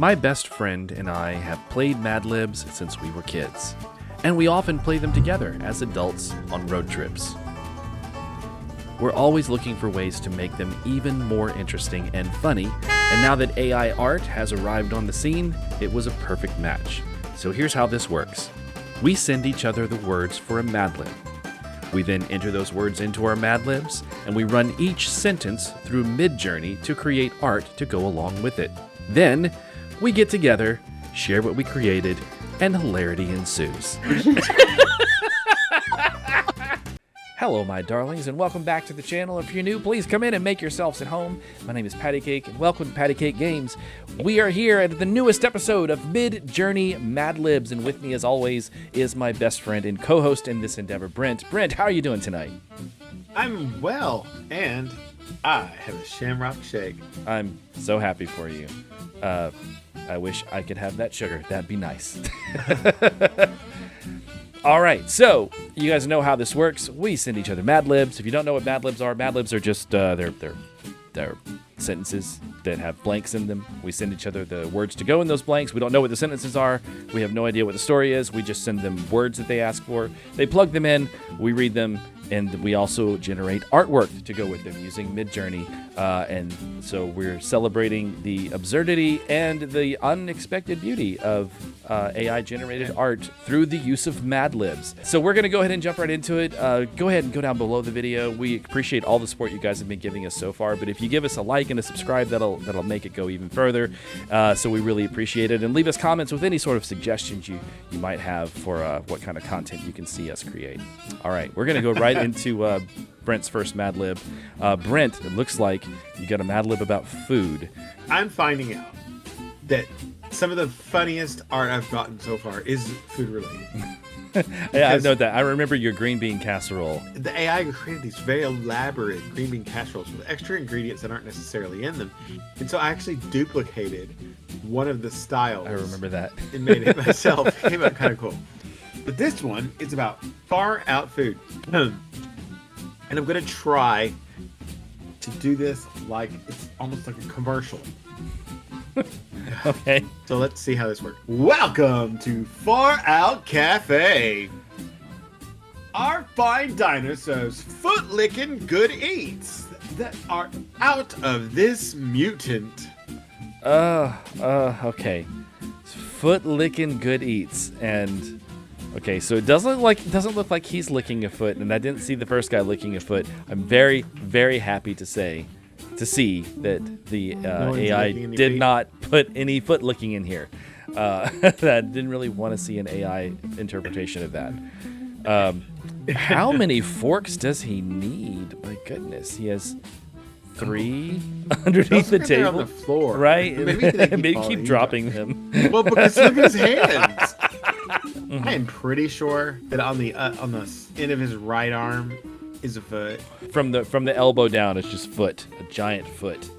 My best friend and I have played Madlibs since we were kids, and we often play them together as adults on road trips. We're always looking for ways to make them even more interesting and funny, and now that AI art has arrived on the scene, it was a perfect match. So here's how this works. We send each other the words for a Madlib. We then enter those words into our Madlibs, and we run each sentence through MidJourney to create art to go along with it. Then, we get together, share what we created, and hilarity ensues. Hello, my darlings, and welcome back to the channel. If you're new, please come in and make yourselves at home. My name is Paddycake, and welcome to Paddycake Games. We are here at the newest episode of MidJourney Madlibs, and with me, as always, is my best friend and co-host in this endeavor, Brent. Brent, how are you doing tonight? I'm well, and I have a shamrock shake. I'm so happy for you. I wish I could have that sugar. That'd be nice. All right, so you guys know how this works. We send each other Madlibs. If you don't know what Madlibs are just they're sentences that have blanks in them. We send each other the words to go in those blanks. We don't know what the sentences are. We have no idea what the story is. We just send them words that they ask for. They plug them in. We read them. And we also generate artwork to go with them using MidJourney. And so we're celebrating the absurdity and the unexpected beauty of AI-generated art through the use of Madlibs. So we're going to go ahead and jump right into it. Go ahead and go down below the video. We appreciate all the support you guys have been giving us so far. But if you give us a like and a subscribe, that'll make it go even further. So we really appreciate it. And leave us comments with any sort of suggestions you might have for what kind of content you can see us create. All right, we're going to go right into Brent's first Madlib. Brent, it looks like you got a Madlib about food. I'm finding out that some of the funniest art I've gotten so far is food related. Yeah, I know that. I remember your green bean casserole. The AI created these very elaborate green bean casseroles with extra ingredients that aren't necessarily in them. And so I actually duplicated one of the styles. I remember that. And made it myself. It came out kind of cool. But this one is about far out food. And I'm going to try to do this like it's almost like a commercial. Okay. So let's see how this works. Welcome to Far Out Cafe. Our fine diner serves foot-licking good eats that are out of this mutant. Okay. Foot-licking good eats, and okay, so it doesn't look like he's licking a foot, and I didn't see the first guy licking a foot. I'm very, very happy to see that the AI did not put any foot licking in here. I didn't really want to see an AI interpretation of that. How many forks does he need? My goodness, he has 3 underneath the table on the floor, right? Maybe keep dropping them. Well, because look at his hands. I am pretty sure that on the end of his right arm is a foot. From the elbow down, it's just foot, a giant foot.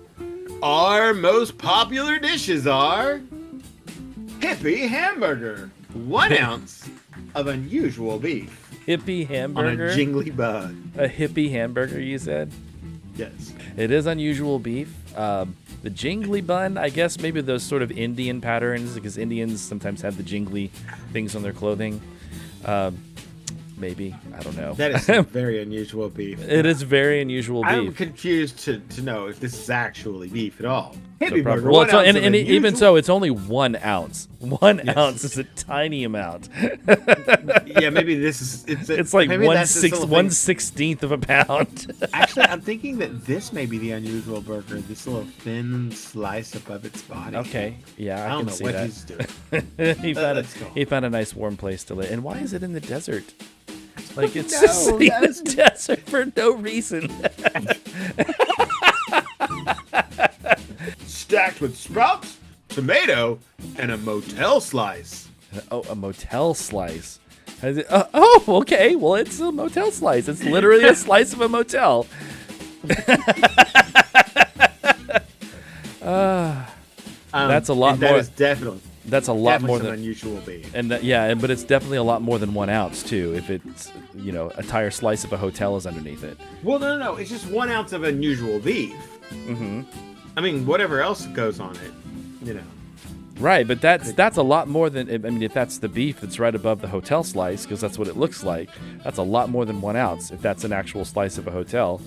Our most popular dishes are hippie hamburger, 1 ounce of unusual beef. Hippie hamburger? On a jingly bun. A hippie hamburger, you said? Yes. It is unusual beef. The jingly bun, I guess maybe those sort of Indian patterns, because Indians sometimes have the jingly things on their clothing. Maybe. I don't know. That is very unusual beef. It is very unusual beef. I'm confused to know if this is actually beef at all. Hippie burger. Well, and even so, it's only 1 ounce. 1 ounce is a tiny amount. Yeah, maybe this is... It's like 1/16 of a pound. Actually, I'm thinking that this may be the unusual burger. This little thin slice above its body. Okay. Yeah, I can see that. don't know what he's doing. He found a nice warm place to live. And why is it in the desert? Like, it's just in the desert for no reason. Stacked with sprouts, tomato, and a motel slice. Oh, a motel slice. Okay. Well, it's a motel slice. It's literally a slice of a motel. That's a lot more. That is definitely. That's a lot more than unusual beef. And but it's definitely a lot more than 1 ounce too. If it's a entire slice of a hotel is underneath it. Well, no. It's just 1 ounce of unusual beef. Mm-hmm. I mean, whatever else goes on it, Right, but that's a lot more than, I mean, if that's the beef that's right above the hotel slice, because that's what it looks like, that's a lot more than 1 ounce if that's an actual slice of a hotel.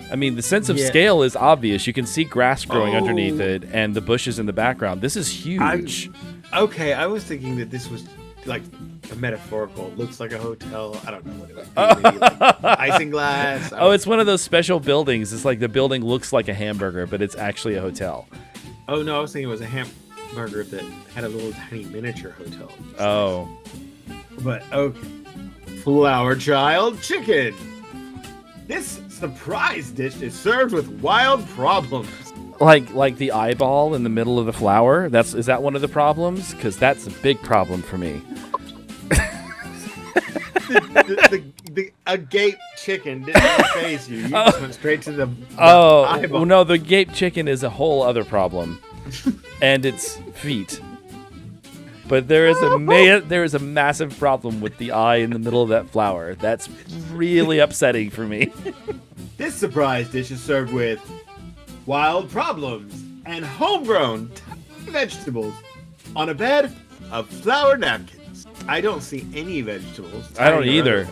I mean, the sense of scale is obvious. You can see grass growing underneath it and the bushes in the background. This is huge. I was thinking that this was like a metaphorical. Looks like a hotel. I don't know what it would be. Maybe like isinglass. Oh, it's one of those special buildings. It's like the building looks like a hamburger, but it's actually a hotel. Oh, no, I was thinking it was a hamburger that had a little tiny miniature hotel. Oh. But, okay. Flower child chicken. This surprise dish is served with wild problems. Like the eyeball in the middle of the flower? Is that one of the problems? Because that's a big problem for me. the agape chicken didn't face you. You just went straight to the eyeball. Well, no, the agape chicken is a whole other problem. And its feet. But there is a massive problem with the eye in the middle of that flower. That's really upsetting for me. This surprise dish is served with wild problems and homegrown vegetables on a bed of flour napkins. I don't see any vegetables. I don't either.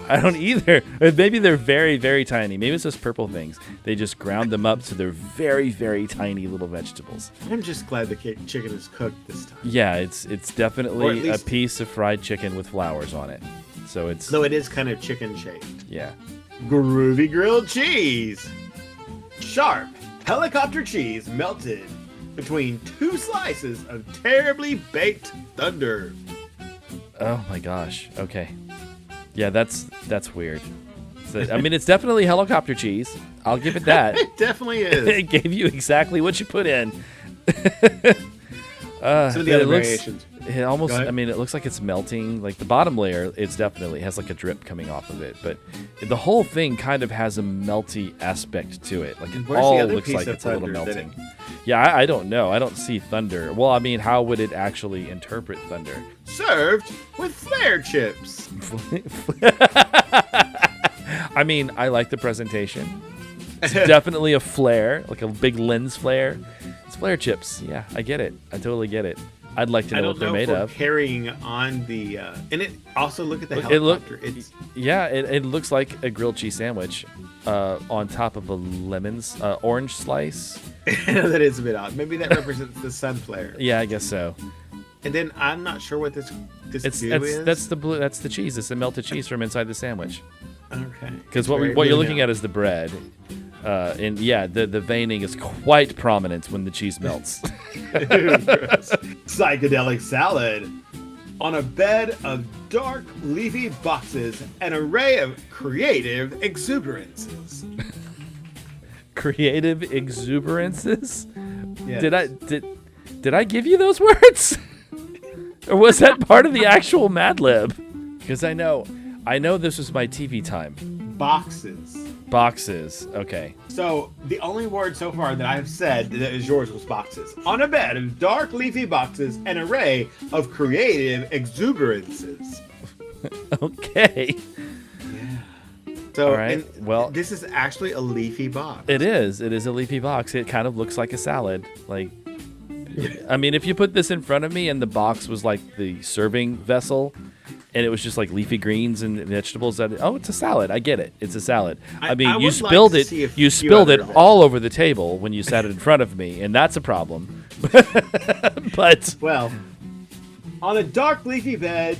Maybe they're very, very tiny. Maybe it's those purple things. They just ground them up so they're very, very tiny little vegetables. I'm just glad the chicken is cooked this time. Yeah, it's definitely a piece of fried chicken with flowers on it. So it's... Though it is kind of chicken shaped. Yeah. Groovy grilled cheese. Sharp helicopter cheese melted between 2 slices of terribly baked thunder. Oh my gosh. Okay. Yeah, that's weird. So, I mean, it's definitely helicopter cheese. I'll give it that. It definitely is. It gave you exactly what you put in. Some of the other variations. It almost, I mean, it looks like it's melting. Like the bottom layer, it's definitely has like a drip coming off of it. But the whole thing kind of has a melty aspect to it. Like it all looks like it's a little melting. Yeah, I don't know. I don't see thunder. Well, I mean, how would it actually interpret thunder? Served with flare chips. I mean, I like the presentation. It's definitely a flare, like a big lens flare. It's flare chips. Yeah, I get it. I totally get it. I'd like to know what they're made of. Carrying on the and it also look at the helicopter. It looks like a grilled cheese sandwich on top of a orange slice. That is a bit odd. Maybe that represents the sun flare. Yeah, I guess so. And then I'm not sure what this goo is. That's the cheese. It's the melted cheese from inside the sandwich. Okay. Because what you're looking at is the bread. And yeah, the veining is quite prominent when the cheese melts. Psychedelic salad on a bed of dark leafy boxes, an array of creative exuberances. Creative exuberances? Yes. Did I give you those words? Or was that part of the actual Madlib? Because I know this was my TV time. Boxes. Okay. So the only word so far that I've said that is yours was boxes. On a bed of dark leafy boxes, an array of creative exuberances. Okay. Yeah. So all right. Well, this is actually a leafy box. It is. It is a leafy box. It kind of looks like a salad. Like, I mean, if you put this in front of me and the box was like the serving vessel, and it was just like leafy greens and vegetables, it's a salad. I get it. It's a salad. I mean, you spilled it. You spilled it all over the table when you sat it in front of me, and that's a problem. But well, on a dark leafy bed,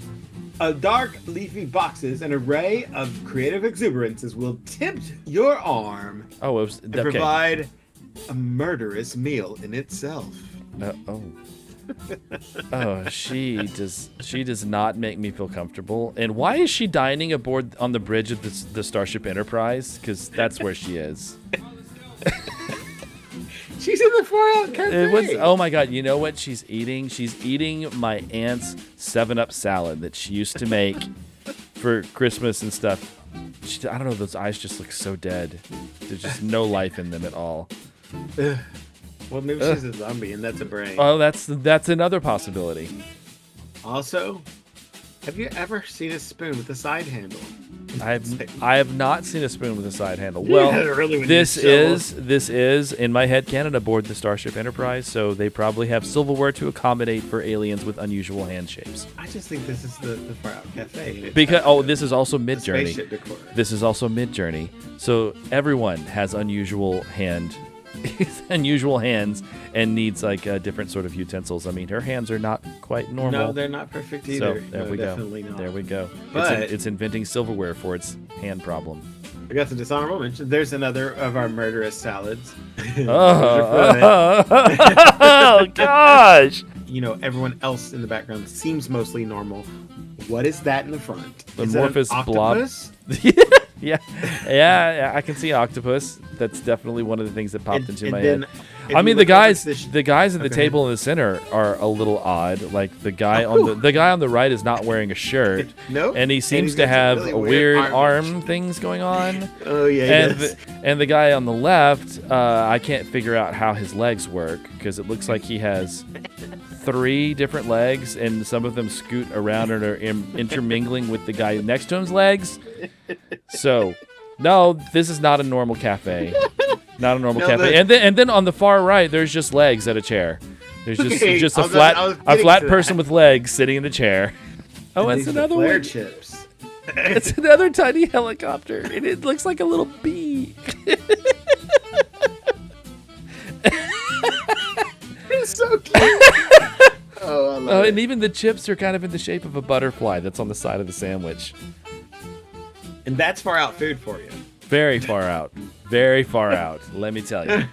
dark leafy boxes, an array of creative exuberances will tempt your arm. Oh, it was and provide a murderous meal in itself. She does not make me feel comfortable. And why is she dining aboard on the bridge of the Starship Enterprise? Because that's where she is. She's in the Far-Out Cafe. Oh my god, you know what she's eating? She's eating my aunt's 7-Up salad that she used to make for Christmas and stuff. I don't know, those eyes just look so dead. There's just no life in them at all. Well, maybe she's a zombie and that's a brain. Oh, that's another possibility. Also, have you ever seen a spoon with a side handle? I have not seen a spoon with a side handle. Yeah, Well, really, when this you is in my head canon aboard the Starship Enterprise, so they probably have silverware to accommodate for aliens with unusual hand shapes. I just think this is the Far Out Cafe. And it's Because this is also MidJourney. spaceship decor. This is also MidJourney, so everyone has unusual hands and needs like different sort of utensils. I mean, her hands are not quite normal. No, they're not perfect So either. there No, we go. definitely not. There we go. But- It's inventing silverware for its hand problem. I got the dishonorable mention. There's another of our murderous salads. Oh gosh! You know, everyone else in the background seems mostly normal. What is that in the front? Is that an Amorphous blob. octopus? yeah, I can see octopus. That's definitely one of the things that popped into my head. if I you mean, look the up at guys this- at the Okay. table in the center are a little odd. Like the guy on the guy on the right is not wearing a shirt. Nope. And he seems he's to got some have really a weird weird arm arm things going on. Oh yeah. And Yes. and the guy on the left, I can't figure out how his legs work because it looks like he has 3 different legs, and some of them scoot around and are intermingling with the guy next to him's legs. So, no, this is not a normal cafe. Not a normal No, cafe. And then on the far right, there's just legs at a chair. There's Okay, just I a was flat getting to person that. with legs sitting in the chair. Oh, And it's these are another flare one. chips. It's another tiny helicopter, and it looks like a little bee. It's so cute. Oh, I love And it. even the chips are kind of in the shape of a butterfly that's on the side of the sandwich. And that's far out food for you. Very far out. Very far out, let me tell you.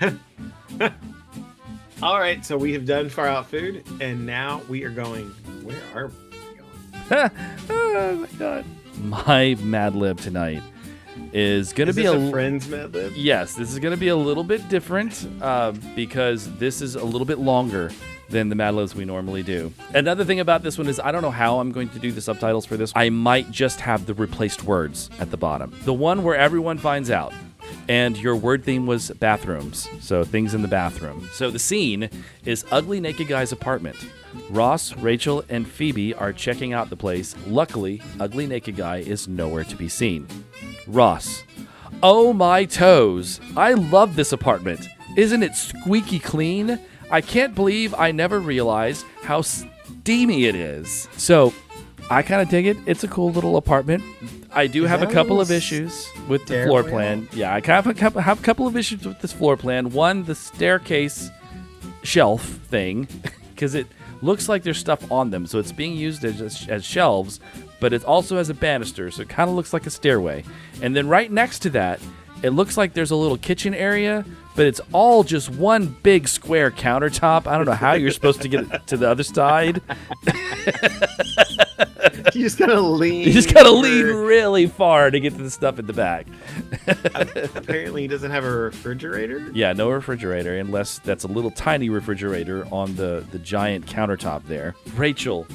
All right, so we have done far out food, and now we are going. Where are we going? Oh my god. My Madlib tonight is going to Is be this a Friends Madlib? Yes, this is going to be a little bit different because this is a little bit longer than the Madlibs we normally do. Another thing about this one is I don't know how I'm going to do the subtitles for this. I might just have the replaced words at the bottom. The one where everyone finds out. And your word theme was bathrooms, so things in the bathroom. So the scene is Ugly Naked Guy's apartment. Ross, Rachel, and Phoebe are checking out the place. Luckily, Ugly Naked Guy is nowhere to be seen. Ross: oh my toes, I love this apartment. Isn't it squeaky clean? I can't believe I never realized how steamy it is. So, I kind of dig it. It's a cool little apartment. I do have a that a couple of little issues with the floor stairwell? plan. Yeah, I have a couple of issues with this floor plan. One, the staircase shelf thing, because it looks like there's stuff on them, so it's being used as shelves, but it also has a banister, so it kind of looks like a stairway. And then right next to that, it looks like there's a little kitchen area, but it's all just one big square countertop. I don't know how you're supposed to get it to the other side. You just gotta lean. You just gotta over. lean really far to get to the stuff at the back. Apparently, he doesn't have a refrigerator. Yeah, no refrigerator, unless that's a little tiny refrigerator on the giant countertop there. Rachel: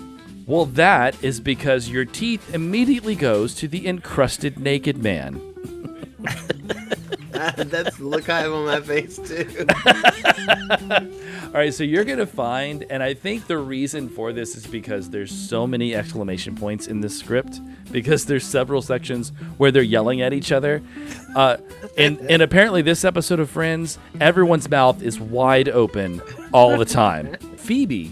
well, that is because your teeth immediately goes to the encrusted naked man. That's the look I have on my face too. All right, so you're going to find, and I think the reason for this is because there's so many exclamation points in this script, because there's several sections where they're yelling at each other. And apparently this episode of Friends, everyone's mouth is wide open all the time. Phoebe: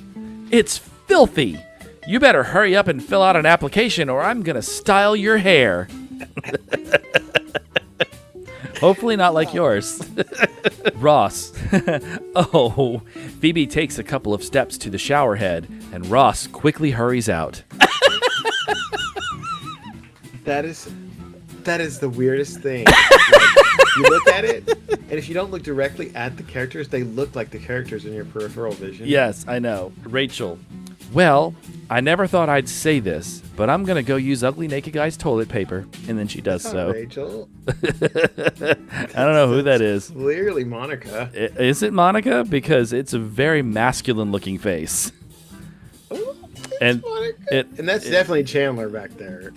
it's filthy. You better hurry up and fill out an application or I'm going to style your hair. Hopefully not like yours. Ross: oh, Phoebe takes a couple of steps to the shower head, and Ross quickly hurries out. That is the weirdest thing. Like, you look at it, and if you don't look directly at the characters, they look like the characters in your peripheral vision. Yes, I know. Rachel: well, I never thought I'd say this, but I'm going to go use Ugly Naked Guy's toilet paper. And then she does That's so. not Rachel. I don't know who that is. Clearly Monica. Is it Monica? Because it's a very masculine looking face. Ooh, And Monica. And that's definitely Chandler back there.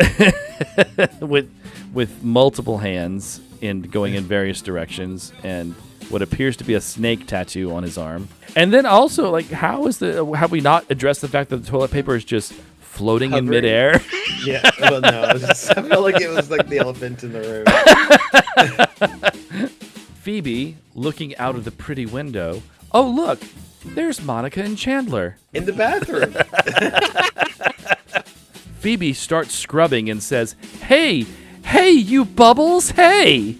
with multiple hands and going in various directions, and what appears to be a snake tattoo on his arm. And then also, like, have we not addressed the fact that the toilet paper is just floating in Hovering. midair. Yeah, well, no, I felt like it was like the elephant in the room. Phoebe looking out of the pretty window. Oh, look, there's Monica and Chandler. In the bathroom. Phoebe starts scrubbing and says, hey, you Bubbles, hey.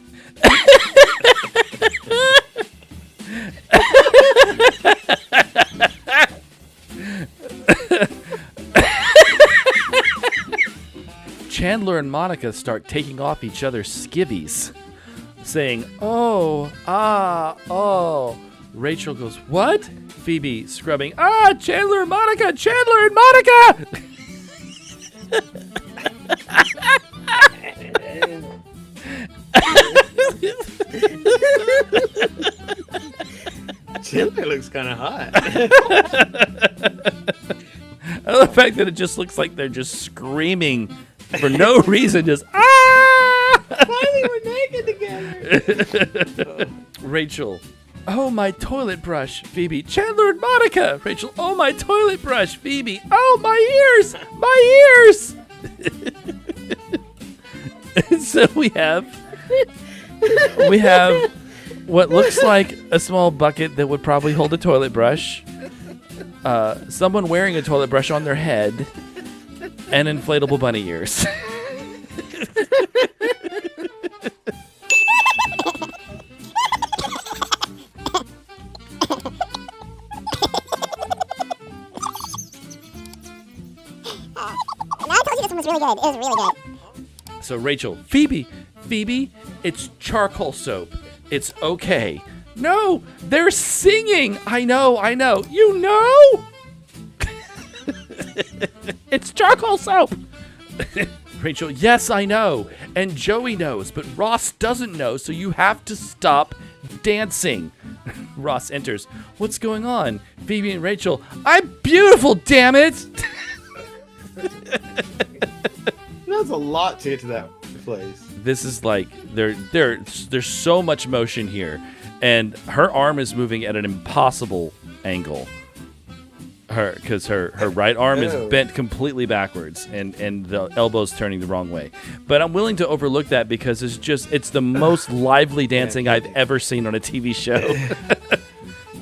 Chandler and Monica start taking off each other's skivvies, saying, oh. Rachel goes, what? Phoebe scrubbing, Chandler and Monica. Chandler looks kind of hot. I love the fact that it just looks like they're just screaming for no reason, just ah! Why they were naked together? Rachel, oh my toilet brush. Phoebe, Chandler and Monica. Rachel, oh my toilet brush. Phoebe, oh my ears. And so we have what looks like a small bucket that would probably hold a toilet brush, someone wearing a toilet brush on their head, and inflatable bunny ears. I told you this one was really good. It was really good. So Rachel, Phoebe, it's charcoal soap. It's okay. No, they're singing. I know. You know? It's charcoal soap. Rachel, yes, I know. And Joey knows, but Ross doesn't know, so you have to stop dancing. Ross enters. What's going on? Phoebe and Rachel, I'm beautiful, damn it. There's a lot to get to that place. This is like there's so much motion here, and her arm is moving at an impossible angle. Because her right arm is bent completely backwards, and the elbow's turning the wrong way. But I'm willing to overlook that because it's the most lively dancing I've ever seen on a TV show.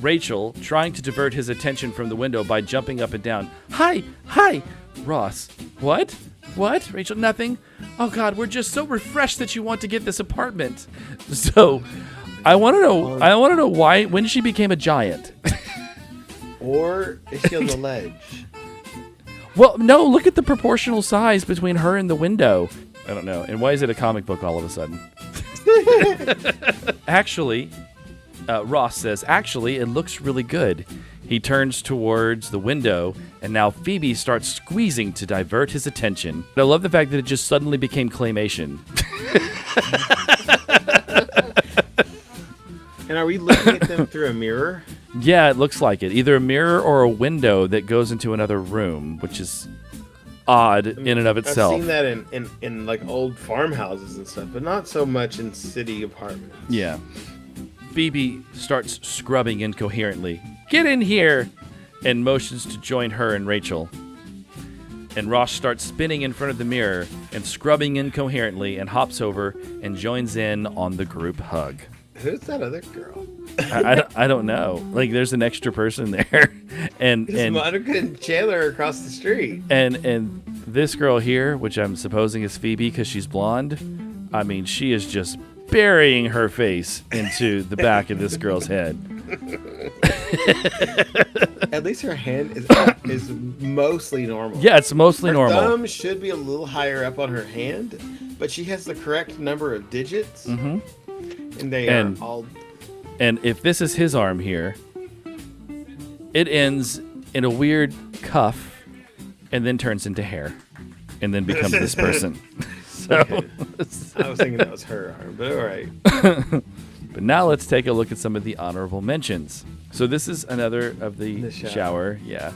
Rachel trying to divert his attention from the window by jumping up and down. Hi. Ross, what? Rachel, nothing. Oh God, we're just so refreshed that you want to get this apartment. So, I want to know when she became a giant. Or is she on the ledge? Well, no, look at the proportional size between her and the window. I don't know. And why is it a comic book all of a sudden? Actually, Ross says, it looks really good. He turns towards the window, and now Phoebe starts squeezing to divert his attention. I love the fact that it just suddenly became claymation. And are we looking at them through a mirror? Yeah, it looks like it. Either a mirror or a window that goes into another room, which is odd in and of itself. I've seen that in like old farmhouses and stuff, but not so much in city apartments. Yeah. Phoebe starts scrubbing incoherently. Get in here! And motions to join her and Rachel. And Ross starts spinning in front of the mirror and scrubbing incoherently and hops over and joins in on the group hug. Who's that other girl? I don't know. Like, there's an extra person there. And Monica and Chandler are across the street. And this girl here, which I'm supposing is Phoebe because she's blonde, I mean, she is just burying her face into the back of this girl's head. At least her hand is mostly normal. Yeah, it's mostly normal. Her thumb should be a little higher up on her hand, but she has the correct number of digits. Mm-hmm. And they are all... And if this is his arm here, it ends in a weird cuff and then turns into hair and then becomes this person. So I was thinking that was her arm, but all right. But now let's take a look at some of the honorable mentions. So this is another of the shower. Yeah.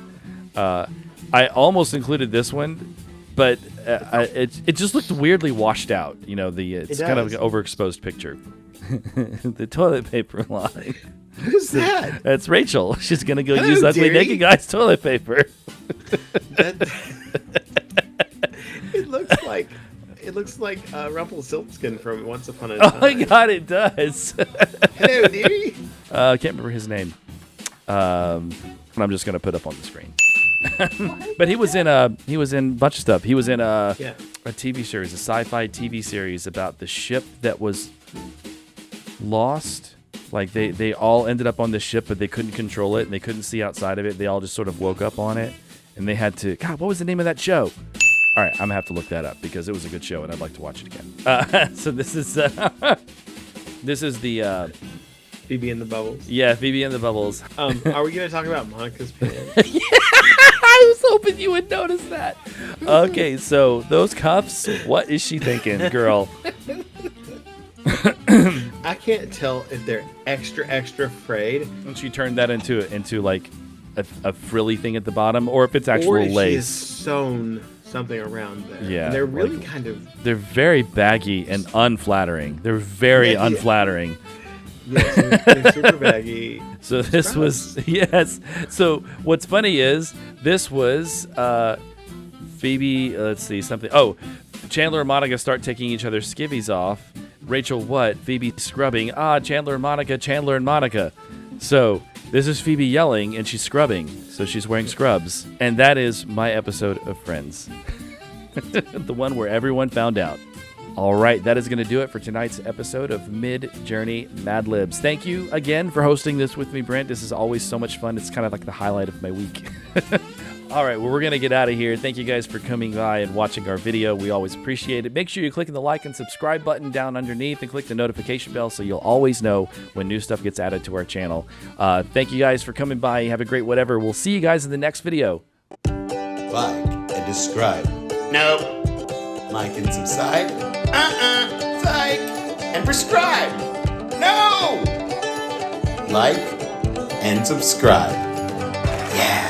I almost included this one, but it just looked weirdly washed out. You know, it's kind of an overexposed picture. The toilet paper line. Who's that? That's Rachel. She's going to go use ugly naked guy's toilet paper. It looks like Rumpelstiltskin from Once Upon a Oh Time. my god, it does. Hello, dearie. I can't remember his name. And I'm just gonna put up on the screen. But he was in a bunch of stuff. He was in a TV series, a sci-fi TV series about the ship that was lost. Like they all ended up on this ship, but they couldn't control it and they couldn't see outside of it. They all just sort of woke up on it, and they had to. God, what was the name of that show? All right, I'm gonna have to look that up because it was a good show and I'd like to watch it again. So this is the Phoebe and the Bubbles. yeah, Phoebe and the Bubbles. Are we going to talk about Monica's pants? I was hoping you would notice that. Okay, so those cuffs. What is she thinking, girl? I can't tell if they're extra frayed. And she turned that into like a frilly thing at the bottom, or if it's actual or if she has lace. sewn something around there. Yeah, And they're really like- kind of... They're very baggy and unflattering. They're very Yeah. unflattering. Yes, they're super baggy. So this was yes. So what's funny is this was Phoebe. Let's see something. Oh, Chandler and Monica start taking each other's skivvies off. Rachel, what? Phoebe scrubbing. Chandler and Monica. Chandler and Monica. So this is Phoebe yelling and she's scrubbing. So she's wearing scrubs. And that is my episode of Friends. The one where everyone found out. All right, that is going to do it for tonight's episode of MidJourney Madlibs. Thank you again for hosting this with me, Brent. This is always so much fun. It's kind of like the highlight of my week. All right, well, we're going to get out of here. Thank you guys for coming by and watching our video. We always appreciate it. Make sure you click the like and subscribe button down underneath and click the notification bell so you'll always know when new stuff gets added to our channel. Thank you guys for coming by. Have a great whatever. We'll see you guys in the next video. Like and describe. No. Like and subscribe. Like and prescribe. No! Like and subscribe. Yeah!